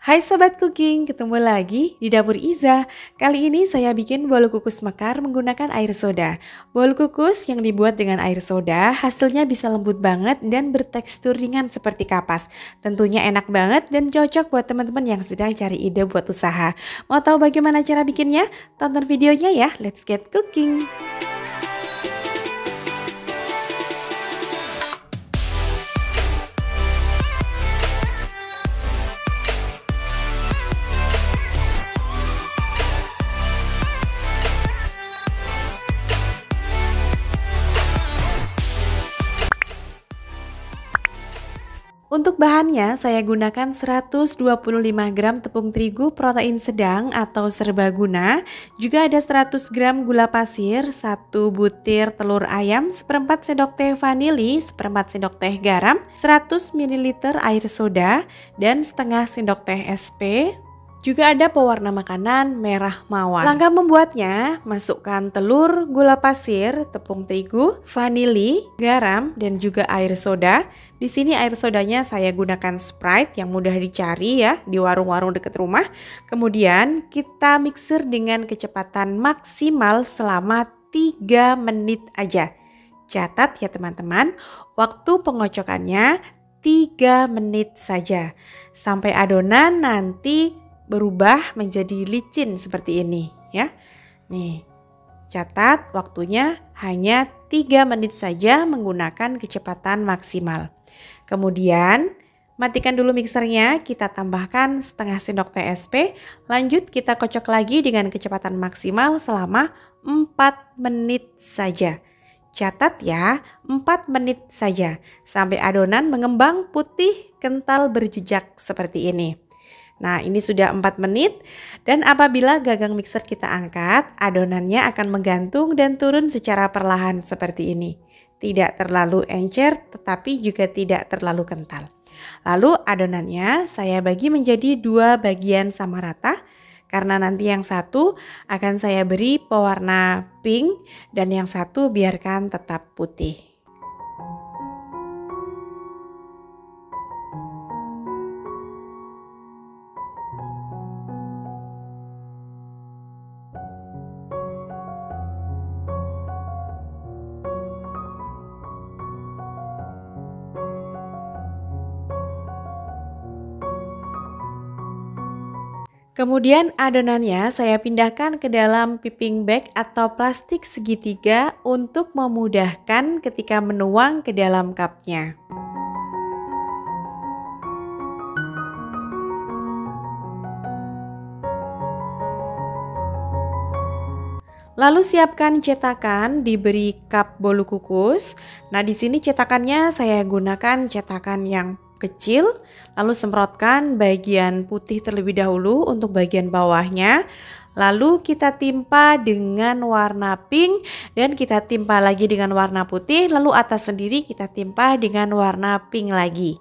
Hai Sobat Cooking, ketemu lagi di Dapur Iza. Kali ini saya bikin bolu kukus mekar menggunakan air soda. Bolu kukus yang dibuat dengan air soda hasilnya bisa lembut banget dan bertekstur ringan seperti kapas. Tentunya enak banget dan cocok buat teman-teman yang sedang cari ide buat usaha. Mau tahu bagaimana cara bikinnya? Tonton videonya ya, let's get cooking! Untuk bahannya saya gunakan 125 gram tepung terigu protein sedang atau serbaguna, juga ada 100 gram gula pasir, 1 butir telur ayam, seperempat sendok teh vanili, seperempat sendok teh garam, 100 ml air soda, dan setengah sendok teh SP. Juga ada pewarna makanan merah mawar. Langkah membuatnya, masukkan telur, gula pasir, tepung terigu, vanili, garam, dan juga air soda. Di sini air sodanya saya gunakan Sprite yang mudah dicari ya di warung-warung dekat rumah. Kemudian kita mixer dengan kecepatan maksimal selama 3 menit aja. Catat ya teman-teman, waktu pengocokannya 3 menit saja. Sampai adonan nanti berubah menjadi licin seperti ini ya. Nih, catat waktunya hanya 3 menit saja menggunakan kecepatan maksimal. Kemudian matikan dulu mixernya, kita tambahkan setengah sendok teh SP. Lanjut kita kocok lagi dengan kecepatan maksimal selama 4 menit saja. Catat ya, 4 menit saja sampai adonan mengembang putih kental berjejak seperti ini. Nah, ini sudah 4 menit dan apabila gagang mixer kita angkat, adonannya akan menggantung dan turun secara perlahan seperti ini. Tidak terlalu encer tetapi juga tidak terlalu kental. Lalu adonannya saya bagi menjadi 2 bagian sama rata karena nanti yang satu akan saya beri pewarna pink dan yang satu biarkan tetap putih. Kemudian adonannya saya pindahkan ke dalam piping bag atau plastik segitiga untuk memudahkan ketika menuang ke dalam cupnya. Lalu siapkan cetakan, diberi cup bolu kukus. Nah, di sini cetakannya saya gunakan cetakan yang kecil, lalu semprotkan bagian putih terlebih dahulu untuk bagian bawahnya. Lalu kita timpa dengan warna pink dan kita timpa lagi dengan warna putih, lalu atas sendiri kita timpa dengan warna pink lagi.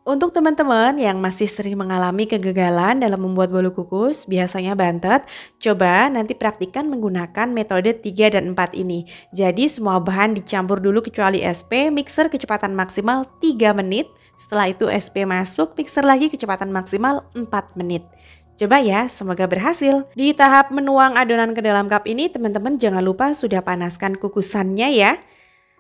Untuk teman-teman yang masih sering mengalami kegagalan dalam membuat bolu kukus, biasanya bantet, coba nanti praktikkan menggunakan metode 3 dan 4 ini. Jadi semua bahan dicampur dulu kecuali SP, mixer kecepatan maksimal 3 menit. Setelah itu SP masuk, mixer lagi kecepatan maksimal 4 menit. Coba ya, semoga berhasil. Di tahap menuang adonan ke dalam cup ini, teman-teman jangan lupa sudah panaskan kukusannya ya.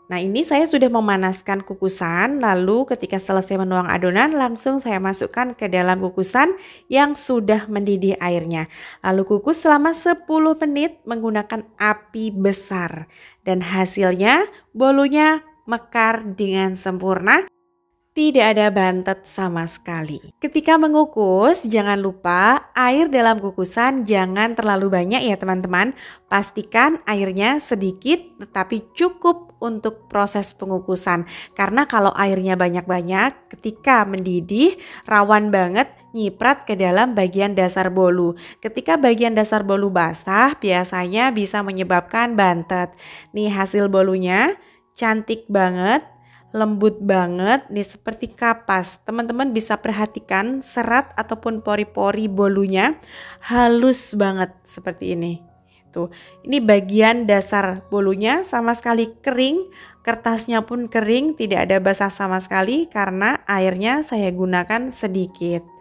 Nah, ini saya sudah memanaskan kukusan, lalu ketika selesai menuang adonan langsung saya masukkan ke dalam kukusan yang sudah mendidih airnya. Lalu kukus selama 10 menit menggunakan api besar. Dan hasilnya bolunya mekar dengan sempurna. Tidak ada bantet sama sekali. Ketika mengukus, jangan lupa air dalam kukusan jangan terlalu banyak ya teman-teman. Pastikan airnya sedikit tetapi cukup untuk proses pengukusan. Karena kalau airnya banyak-banyak, ketika mendidih rawan banget nyiprat ke dalam bagian dasar bolu. Ketika bagian dasar bolu basah, biasanya bisa menyebabkan bantet. Nih hasil bolunya cantik banget. Lembut banget nih seperti kapas. Teman-teman bisa perhatikan serat ataupun pori-pori bolunya halus banget seperti ini. Tuh, ini bagian dasar bolunya sama sekali kering, kertasnya pun kering, tidak ada basah sama sekali karena airnya saya gunakan sedikit.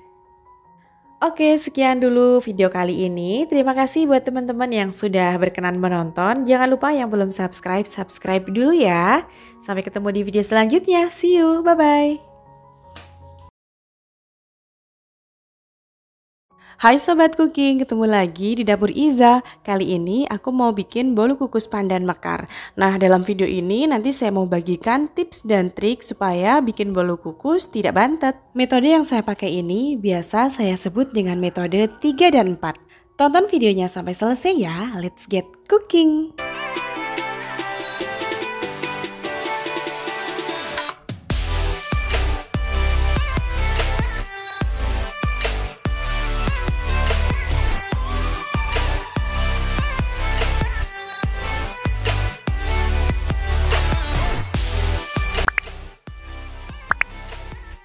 Oke, sekian dulu video kali ini. Terima kasih buat teman-teman yang sudah berkenan menonton. Jangan lupa yang belum subscribe, subscribe dulu ya. Sampai ketemu di video selanjutnya. See you, bye-bye. Hai Sobat Cooking, ketemu lagi di Dapur Iza. Kali ini aku mau bikin bolu kukus pandan mekar. Nah, dalam video ini nanti saya mau bagikan tips dan trik supaya bikin bolu kukus tidak bantet. Metode yang saya pakai ini biasa saya sebut dengan metode 3 dan 4. Tonton videonya sampai selesai ya. Let's get cooking.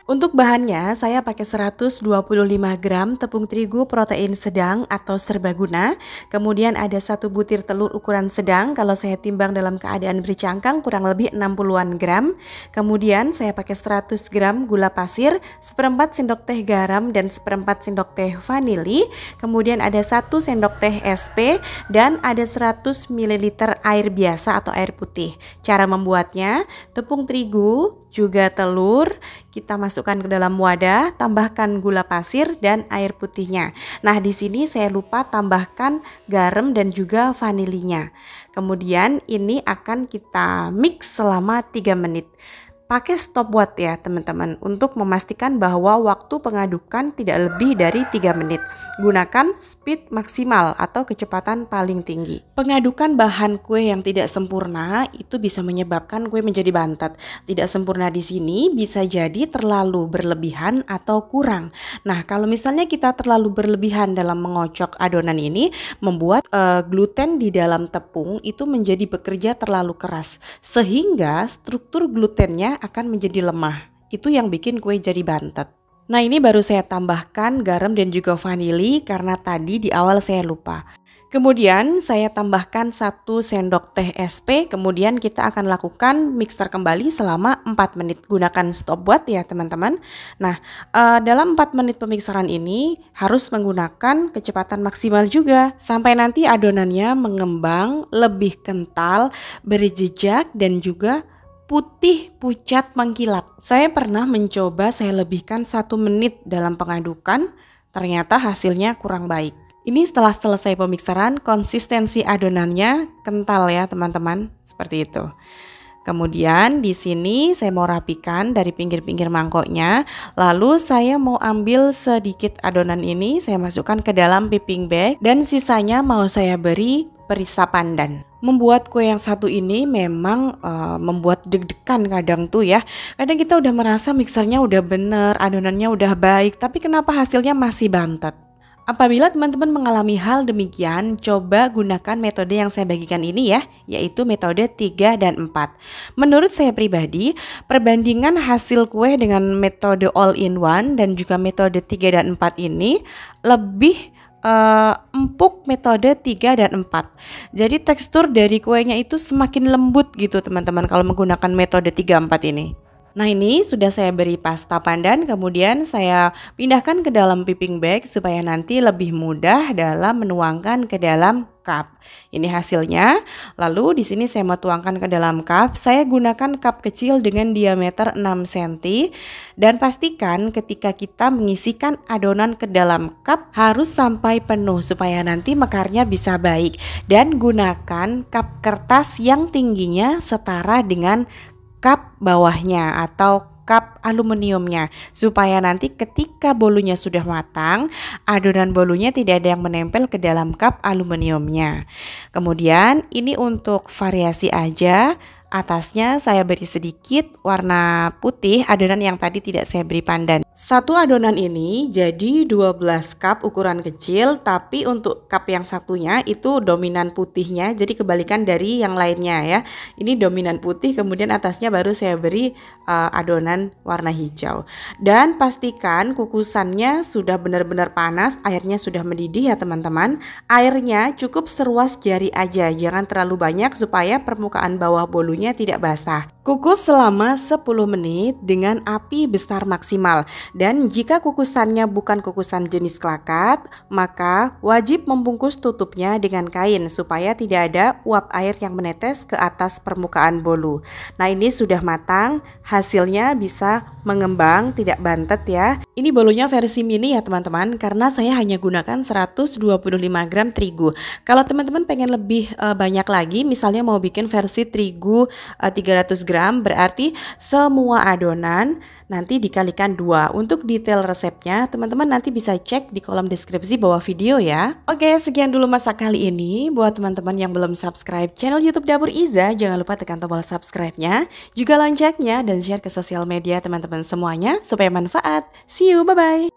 Untuk bahannya, saya pakai 125 gram tepung terigu protein sedang atau serbaguna. Kemudian ada 1 butir telur ukuran sedang, kalau saya timbang dalam keadaan bercangkang kurang lebih 60-an gram. Kemudian saya pakai 100 gram gula pasir, seperempat sendok teh garam, dan seperempat sendok teh vanili. Kemudian ada 1 sendok teh SP, dan ada 100 ml air biasa atau air putih. Cara membuatnya, tepung terigu, juga telur kita masukkan ke dalam wadah, tambahkan gula pasir dan air putihnya. Nah, di sini saya lupa tambahkan garam dan juga vanilinya. Kemudian ini akan kita mix selama 3 menit. Pakai stopwatch ya teman-teman untuk memastikan bahwa waktu pengadukan tidak lebih dari 3 menit. Gunakan speed maksimal atau kecepatan paling tinggi. Pengadukan bahan kue yang tidak sempurna itu bisa menyebabkan kue menjadi bantet. Tidak sempurna di sini bisa jadi terlalu berlebihan atau kurang. Nah, kalau misalnya kita terlalu berlebihan dalam mengocok adonan ini, membuat gluten di dalam tepung itu menjadi bekerja terlalu keras, sehingga struktur glutennya akan menjadi lemah. Itu yang bikin kue jadi bantet. Nah, ini baru saya tambahkan garam dan juga vanili karena tadi di awal saya lupa. Kemudian saya tambahkan 1 sendok teh SP, kemudian kita akan lakukan mixer kembali selama 4 menit. Gunakan stopwatch ya teman-teman. Nah, dalam 4 menit pemikseran ini harus menggunakan kecepatan maksimal juga. Sampai nanti adonannya mengembang, lebih kental, berjejak dan juga putih pucat mengkilap. Saya pernah mencoba saya lebihkan 1 menit dalam pengadukan, ternyata hasilnya kurang baik. Ini setelah selesai pemikseran, konsistensi adonannya kental ya teman-teman, seperti itu. Kemudian di sini saya mau rapikan dari pinggir-pinggir mangkoknya. Lalu saya mau ambil sedikit adonan ini, saya masukkan ke dalam piping bag dan sisanya mau saya beri perisa pandan. Membuat kue yang satu ini memang membuat deg-degan kadang tuh ya. Kadang kita udah merasa mixernya udah bener, adonannya udah baik, tapi kenapa hasilnya masih bantet? Apabila teman-teman mengalami hal demikian, coba gunakan metode yang saya bagikan ini ya, yaitu metode 3 dan 4. Menurut saya pribadi, perbandingan hasil kue dengan metode all-in-one dan juga metode 3 dan 4 ini lebih empuk metode 3 dan 4. Jadi tekstur dari kuenya itu semakin lembut gitu teman-teman kalau menggunakan metode 3 4 ini. Nah, ini sudah saya beri pasta pandan, kemudian saya pindahkan ke dalam piping bag supaya nanti lebih mudah dalam menuangkan ke dalam cup. Ini hasilnya. Lalu di sini saya mau tuangkan ke dalam cup. Saya gunakan cup kecil dengan diameter 6 cm dan pastikan ketika kita mengisikan adonan ke dalam cup harus sampai penuh supaya nanti mekarnya bisa baik, dan gunakan cup kertas yang tingginya setara dengan cup bawahnya atau cup aluminiumnya supaya nanti ketika bolunya sudah matang, adonan bolunya tidak ada yang menempel ke dalam cup aluminiumnya. Kemudian ini untuk variasi aja. Atasnya saya beri sedikit warna putih adonan yang tadi tidak saya beri pandan. Satu adonan ini jadi 12 cup ukuran kecil, tapi untuk cup yang satunya itu dominan putihnya, jadi kebalikan dari yang lainnya ya. Ini dominan putih, kemudian atasnya baru saya beri adonan warna hijau. Dan pastikan kukusannya sudah benar-benar panas, airnya sudah mendidih ya teman-teman. Airnya cukup seruas jari aja, jangan terlalu banyak supaya permukaan bawah bolunya tidak basah. Kukus selama 10 menit dengan api besar maksimal. Dan jika kukusannya bukan kukusan jenis klakat, maka wajib membungkus tutupnya dengan kain supaya tidak ada uap air yang menetes ke atas permukaan bolu. Nah, ini sudah matang, hasilnya bisa mengembang, tidak bantet ya. Ini bolunya versi mini ya teman-teman, karena saya hanya gunakan 125 gram terigu. Kalau teman-teman pengen lebih banyak lagi, misalnya mau bikin versi terigu 300 gram, berarti semua adonan nanti dikalikan 2. Untuk detail resepnya teman-teman nanti bisa cek di kolom deskripsi bawah video ya. Oke, sekian dulu masak kali ini. Buat teman-teman yang belum subscribe channel YouTube Dapur Iza, jangan lupa tekan tombol subscribe-nya, juga loncengnya, dan share ke sosial media teman-teman semuanya supaya manfaat. See you, bye-bye.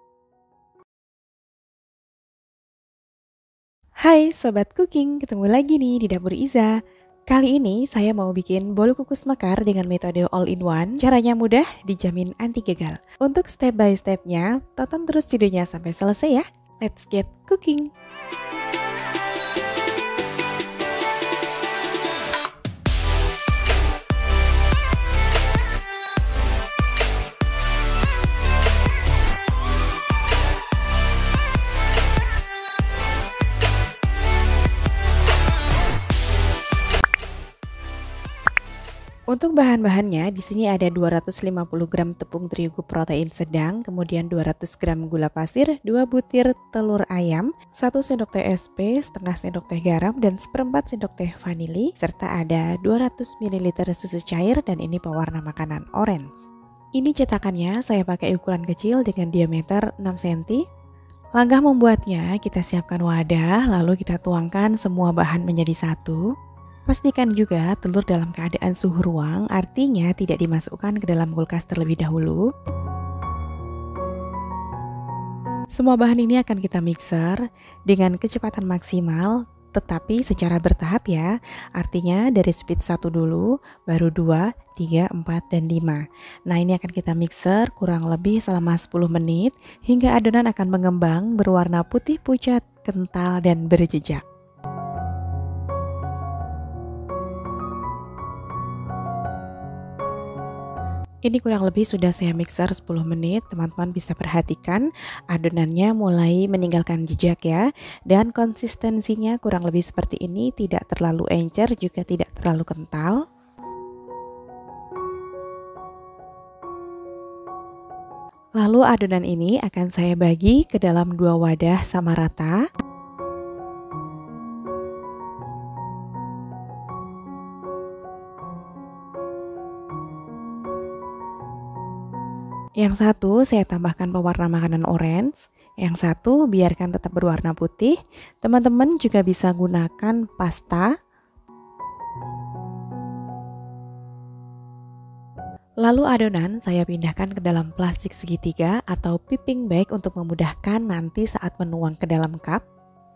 Hai Sobat Cooking, ketemu lagi nih di Dapur Iza. Kali ini saya mau bikin bolu kukus mekar dengan metode all-in-one. Caranya mudah, dijamin anti gagal. Untuk step by stepnya, tonton terus videonya sampai selesai ya. Let's get cooking! Untuk bahan-bahannya, di sini ada 250 gram tepung terigu protein sedang, kemudian 200 gram gula pasir, 2 butir telur ayam, 1 sendok teh SP, setengah sendok teh garam, dan seperempat sendok teh vanili, serta ada 200 ml susu cair, dan ini pewarna makanan orange. Ini cetakannya saya pakai ukuran kecil dengan diameter 6 cm. Langkah membuatnya, kita siapkan wadah, lalu kita tuangkan semua bahan menjadi satu. Pastikan juga telur dalam keadaan suhu ruang, artinya tidak dimasukkan ke dalam kulkas terlebih dahulu. Semua bahan ini akan kita mixer dengan kecepatan maksimal, tetapi secara bertahap ya. Artinya dari speed 1 dulu, baru 2, 3, 4, dan 5. Nah, ini akan kita mixer kurang lebih selama 10 menit hingga adonan akan mengembang berwarna putih pucat, kental, dan berjejak. Ini kurang lebih sudah saya mixer 10 menit, teman-teman bisa perhatikan adonannya mulai meninggalkan jejak ya. Dan konsistensinya kurang lebih seperti ini, tidak terlalu encer juga tidak terlalu kental. Lalu adonan ini akan saya bagi ke dalam 2 wadah sama rata. Yang satu saya tambahkan pewarna makanan orange, yang satu biarkan tetap berwarna putih. Teman-teman juga bisa gunakan pasta. Lalu adonan saya pindahkan ke dalam plastik segitiga atau piping bag untuk memudahkan nanti saat menuang ke dalam cup.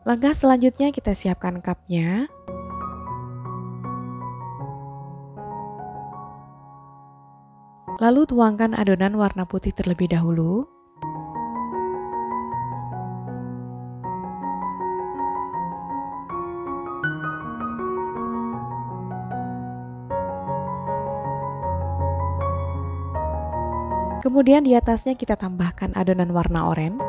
Langkah selanjutnya kita siapkan cupnya. Lalu tuangkan adonan warna putih terlebih dahulu. Kemudian di atasnya kita tambahkan adonan warna oranye.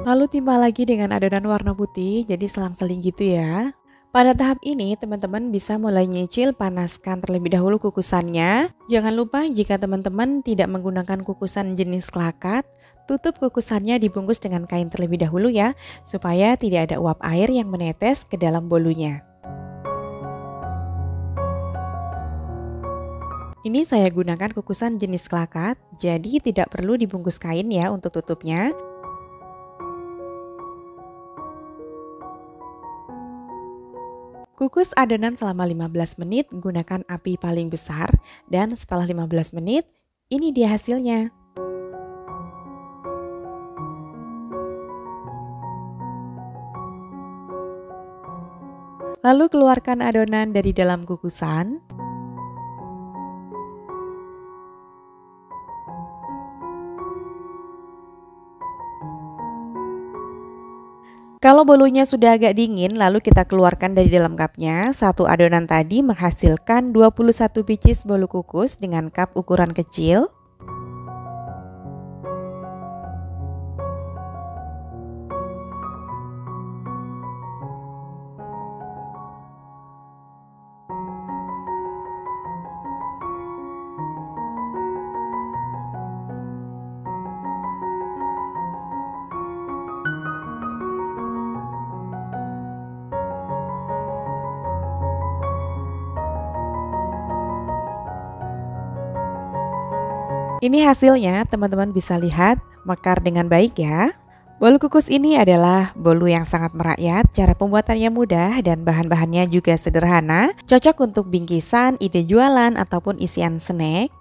Lalu timpa lagi dengan adonan warna putih, jadi selang-seling gitu ya. Pada tahap ini teman-teman bisa mulai nyicil, panaskan terlebih dahulu kukusannya. Jangan lupa jika teman-teman tidak menggunakan kukusan jenis klakat, tutup kukusannya dibungkus dengan kain terlebih dahulu ya, supaya tidak ada uap air yang menetes ke dalam bolunya. Ini saya gunakan kukusan jenis klakat, jadi tidak perlu dibungkus kain ya untuk tutupnya. Kukus adonan selama 15 menit, gunakan api paling besar, dan setelah 15 menit, ini dia hasilnya. Lalu keluarkan adonan dari dalam kukusan. Kalau bolunya sudah agak dingin, lalu kita keluarkan dari dalam cupnya. Satu adonan tadi menghasilkan 21 biji bolu kukus dengan cup ukuran kecil. Ini hasilnya, teman-teman bisa lihat mekar dengan baik ya. Bolu kukus ini adalah bolu yang sangat merakyat, cara pembuatannya mudah dan bahan-bahannya juga sederhana, cocok untuk bingkisan, ide jualan, ataupun isian snack.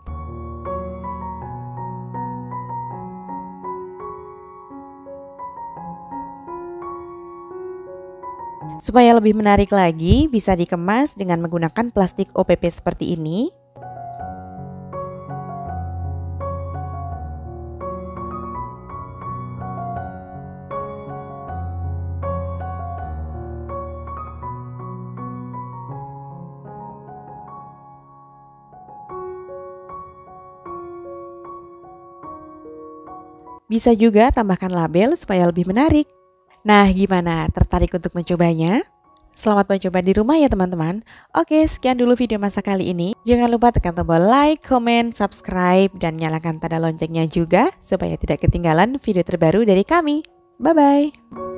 Supaya lebih menarik lagi, bisa dikemas dengan menggunakan plastik OPP seperti ini. Bisa juga tambahkan label supaya lebih menarik. Nah, gimana? Tertarik untuk mencobanya? Selamat mencoba di rumah ya teman-teman. Oke, sekian dulu video masak kali ini. Jangan lupa tekan tombol like, comment, subscribe, dan nyalakan tanda loncengnya juga supaya tidak ketinggalan video terbaru dari kami. Bye-bye!